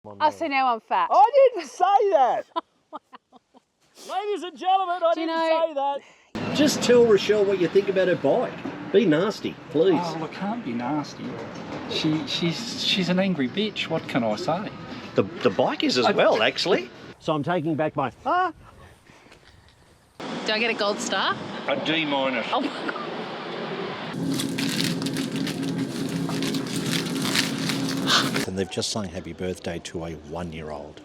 Oh, so now I'm fat. I didn't say that. Ladies and gentlemen, I didn't say that. Just tell Rochelle what you think about her bike. Be nasty, please. Oh, well, I can't be nasty. She's an angry bitch. What can I say? The bike is as well, actually. So I'm taking back my... Do I get a gold star? A D-. Oh my God. And they've just sung happy birthday to a 1-year-old.